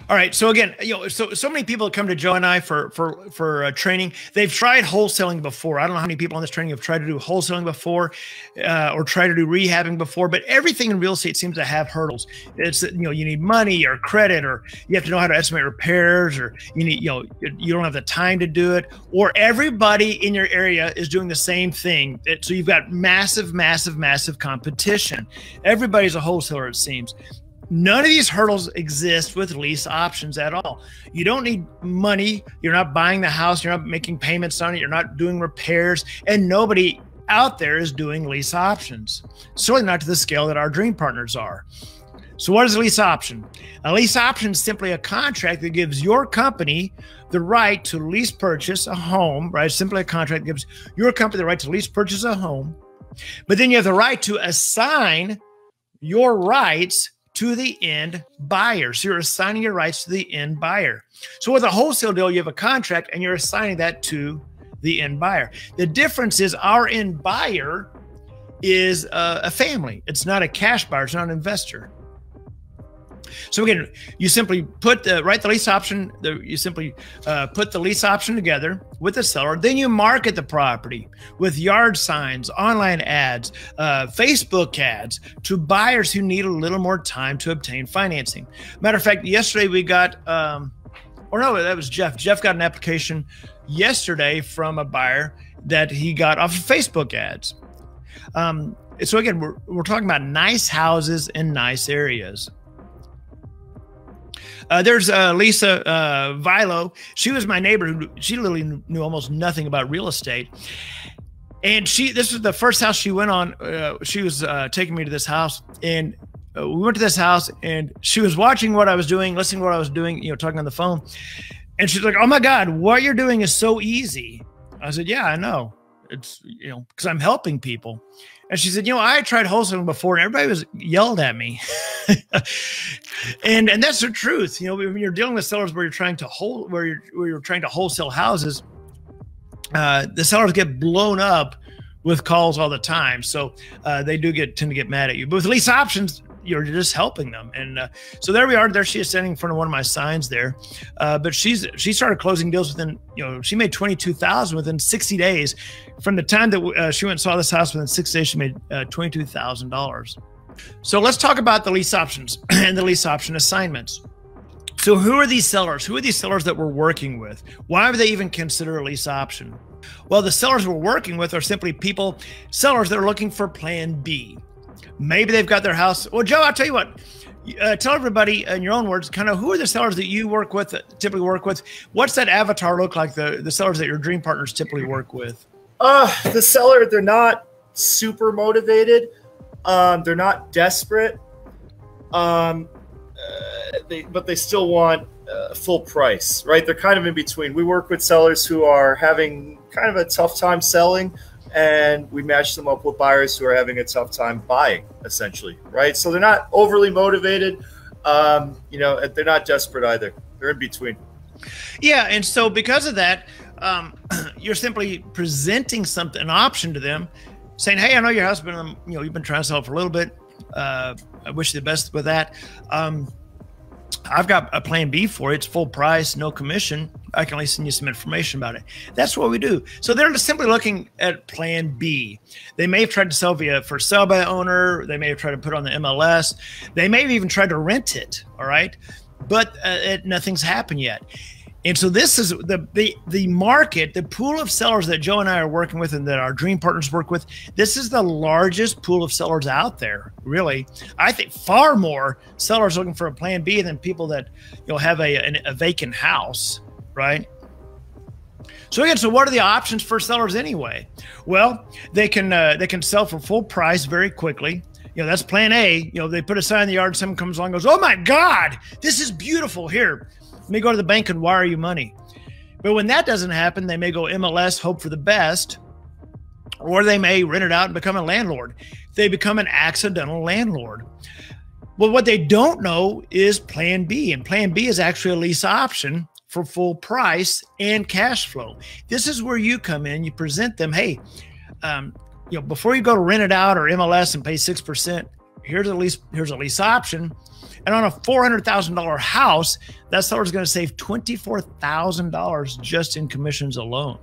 All right. So again, so many people come to Joe and I for training. They've tried wholesaling before. I don't know how many people on this training have tried to do wholesaling before, or try to do rehabbing before. But everything in real estate seems to have hurdles. It's you need money or credit, or you have to know how to estimate repairs, or you don't have the time to do it, or everybody in your area is doing the same thing. So you've got massive competition. Everybody's a wholesaler, it seems. None of these hurdles exist with lease options at all. You don't need money. You're not buying the house. You're not making payments on it. You're not doing repairs. And nobody out there is doing lease options. Certainly not to the scale that our dream partners are. So what is a lease option? A lease option is simply a contract that gives your company the right to lease purchase a home, right? Simply a contract that gives your company the right to lease purchase a home. But then you have the right to assign your rights to the end buyer. So you're assigning your rights to the end buyer. So with a wholesale deal, you have a contract and you're assigning that to the end buyer. The difference is our end buyer is a family. It's not a cash buyer. It's not an investor. So again, you simply put write the lease option. You simply put the lease option together with the seller. Then you market the property with yard signs, online ads, Facebook ads to buyers who need a little more time to obtain financing. Matter of fact, yesterday we got, or no, that was Jeff. Jeff got an application yesterday from a buyer that he got off of Facebook ads. So again, we're talking about nice houses in nice areas. There's Lisa Vilo. She was my neighbor. She literally knew almost nothing about real estate. And this was the first house she went on. She was taking me to this house, and we went to this house, and she was watching what I was doing, listening to what I was doing, talking on the phone. And she's like, "Oh my God, what you're doing is so easy." I said, "Yeah, I know. It's, because I'm helping people." And she said, "I tried wholesaling before and everybody was yelled at me." and that's the truth. When you're dealing with sellers where you're trying to wholesale houses, the sellers get blown up with calls all the time. So they tend to get mad at you. But with lease options, you're just helping them. And so there we are. There she is standing in front of one of my signs there. But she started closing deals within, she made $22,000 within 60 days. From the time that she went and saw this house, within 6 days, she made $22,000. So let's talk about the lease options and the lease option assignments. So who are these sellers? Who are these sellers that we're working with? Why would they even consider a lease option? Well, the sellers we're working with are simply sellers that are looking for plan B. Maybe they've got their house. Well, Joe, I'll tell you what, tell everybody in your own words, kind of who are the sellers that you work with, typically work with? What's that avatar look like, the sellers that your dream partners typically work with? The seller, they're not super motivated. They're not desperate. But they still want full price, right? They're kind of in between. We work with sellers who are having kind of a tough time selling, and we match them up with buyers who are having a tough time buying, essentially, right? So they're not overly motivated. They're not desperate either. They're in between. Yeah, and so because of that, you're simply presenting an option to them, saying, "Hey, I know your house has been, you've been trying to sell it for a little bit. I wish you the best with that. I've got a plan B for it. It's full price, no commission. I can at least send you some information about it." That's what we do. So they're just simply looking at plan B. They may have tried to sell via for sale by owner. They may have tried to put it on the MLS. They may have even tried to rent it. All right. But nothing's happened yet. And so this is the market, the pool of sellers that Joe and I are working with and that our dream partners work with. This is the largest pool of sellers out there, really. I think far more sellers looking for a plan B than people that have a vacant house, right? So again, so what are the options for sellers anyway? Well, they can sell for full price very quickly. That's plan A. They put a sign in the yard, someone comes along and goes, "Oh my God, this is beautiful. Here, let me go to the bank and wire you money." But when that doesn't happen, they may go MLS, hope for the best, or they may rent it out and become a landlord. They become an accidental landlord. Well, what they don't know is plan B, and plan B is actually a lease option for full price and cash flow. This is where you come in. You present them, "Hey, before you go to rent it out or MLS and pay 6%, here's a lease option. And on a $400,000 house, that seller is going to save $24,000 just in commissions alone.